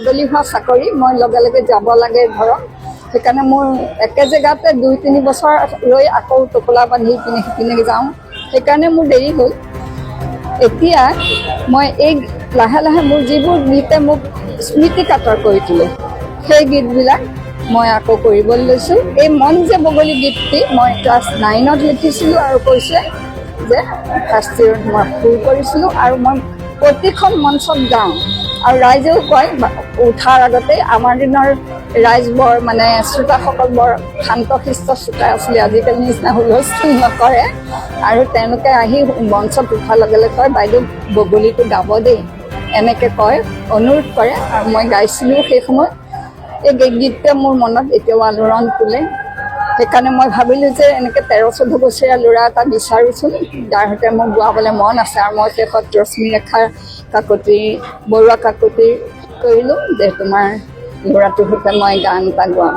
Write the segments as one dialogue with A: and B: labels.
A: বদলি হোৱা চাকৰি মই লগে লগে যাব লাগে ঘৰত সেইকাৰণে মোৰ একে জেগাতে 2-3 বছৰ ৰৈ আকৌ টোপোলা বান্ধি পিনে সিপিনে যাওঁ সেইকাৰণে মোৰ দেৰি হ'ল এতিয়া মই এই লাহে লাহে মোৰ যিবোৰ গীতে মোক স্মৃতিকাতৰ কৰি তোলে সেই গীতবিলাক মই আকৌ কৰিবলৈ লৈছোঁ এই মন যে বগলী গীতটি মই ক্লাছ 9ত লিখিছিলোঁ আৰু কৈছে যে ফাৰ্ষ্ট ইয়েৰত মই সুৰ কৰিছিলোঁ আৰু মই প্ৰতিখন মঞ্চত গাওঁ আৰু ৰাইজেও কয় উঠাৰ আগতে আমাৰ দিনৰ ৰাইজ বৰ মানে শ্ৰোতাসকল বৰ শান্তশিষ্ট শ্ৰোতা আছিলে আজিকালি নিচিনা হুলস্থুল নকৰে আৰু তেওঁলোকে আহি মঞ্চত উঠাৰ লগে লগে কয় বাইদেউ বগলীটো গাব দেই এনেকৈ কয় অনুৰোধ কৰে আৰু মই গাইছিলোঁ সেই সময়ত এই গীতটোৱে মোৰ মনত এতিয়াও আলোড়ন তোলে সেইকাৰণে মই ভাবিলোঁ যে এনেকৈ 13-14 বছৰীয়া ল'ৰা এটা বিচাৰোঁচোন যাৰ সৈতে মোৰ গোৱাবলৈ মন আছে আৰু মই শেষত ৰশ্মিৰেখা কাকতি বৰুৱা কাকতি কৰিলোঁ যে তোমাৰ ল'ৰাটোৰ সৈতে মই গান এটা গোৱাম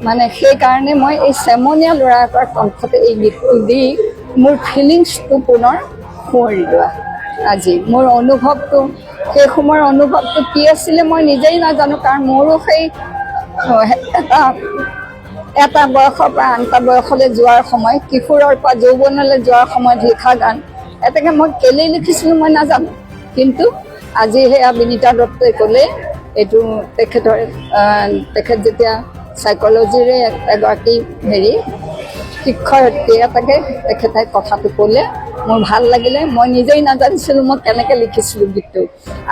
A: মানে সেইকাৰণে মই এই চেমনীয়া ল'ৰা এটাৰ কণ্ঠতে এই গীতটো দি মোৰ ফিলিংছটো পুনৰ সোঁৱৰি লোৱা আজি মোৰ অনুভৱটো সেই সময়ৰ অনুভৱটো কি আছিলে মই নিজেই নাজানো কাৰণ মোৰো সেই এটা বয়সৰ পৰা আনটা বয়সলৈ যোৱাৰ সময় কিশোৰৰ পৰা যৌৱনলৈ যোৱাৰ সময়ত লিখা গান এতেকে মই কেলেই লিখিছিলোঁ মই নাজানো কিন্তু আজি সেয়া বিনীতা দত্তই ক'লে এইটো তেখেত যেতিয়া চাইক'লজিৰে এগৰাকী শিক্ষয়িত্ৰী এটাকে তেখেতে কথাটো ক'লে মোৰ ভাল লাগিলে মই নিজেই নাজানিছিলোঁ মই কেনেকৈ লিখিছিলোঁ গীতটো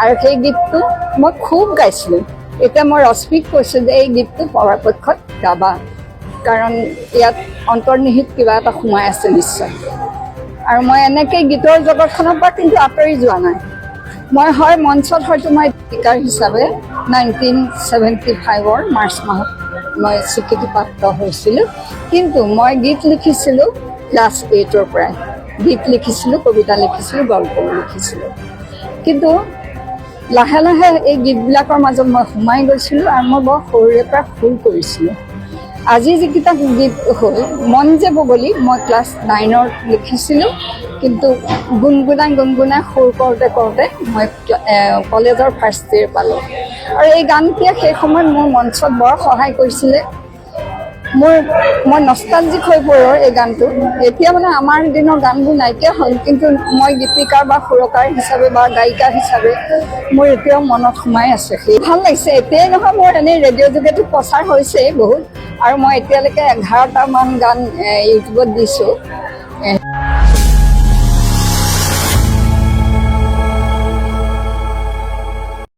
A: আৰু সেই গীতটো মই খুব গাইছিলোঁ এতিয়া মই ৰশ্মিক কৈছোঁ যে এই গীতটো পৰাপক্ষত গাবা কাৰণ ইয়াত অন্তৰ্নিহিত কিবা এটা সোমাই আছে নিশ্চয় আৰু মই এনেকৈ গীতৰ জগতখনৰ পৰা কিন্তু আঁতৰি যোৱা নাই মই হয় মঞ্চত হয়তো মই স্পীকাৰ হিচাপে 1975 মাৰ্চ মাহত মই স্বীকৃতিপ্ৰাপ্ত হৈছিলোঁ কিন্তু মই গীত লিখিছিলোঁ ক্লাছ 8ৰ পৰাই গীত লিখিছিলোঁ কবিতা লিখিছিলোঁ গল্প লিখিছিলোঁ কিন্তু লাহে লাহে এই গীতবিলাকৰ মাজত মই সোমাই গৈছিলোঁ আৰু মই বৰ সৰুৰে পৰা সুৰ কৰিছিলোঁ আজি যিকেইটা গীত হ'ল মন যে বগলী মই ক্লাছ 9ত লিখিছিলোঁ কিন্তু গুণগুণাই সুৰ কৰোঁতে মই কলেজৰ ফাৰ্ষ্ট ইয়েৰ পালোঁ আৰু এই গানটোৱে সেই সময়ত মোৰ মঞ্চত বৰ সহায় কৰিছিলে মই নষ্টালজিক হৈ পৰোঁ এই গানটো এতিয়া মানে আমাৰ দিনৰ গানবোৰ নাইকিয়া হ'ল কিন্তু মই গীতিকাৰ বা সুৰকাৰ হিচাপে বা গায়িকা হিচাপে মোৰ এতিয়াও মনত সোমাই আছে সেই ভাল লাগিছে এতিয়াই নহয় মোৰ এনেই ৰেডিঅ' যোগেতো প্ৰচাৰ হৈছেই বহুত আৰু মই এতিয়ালৈকে 11টামান গান ইউটিউবত দিছোঁ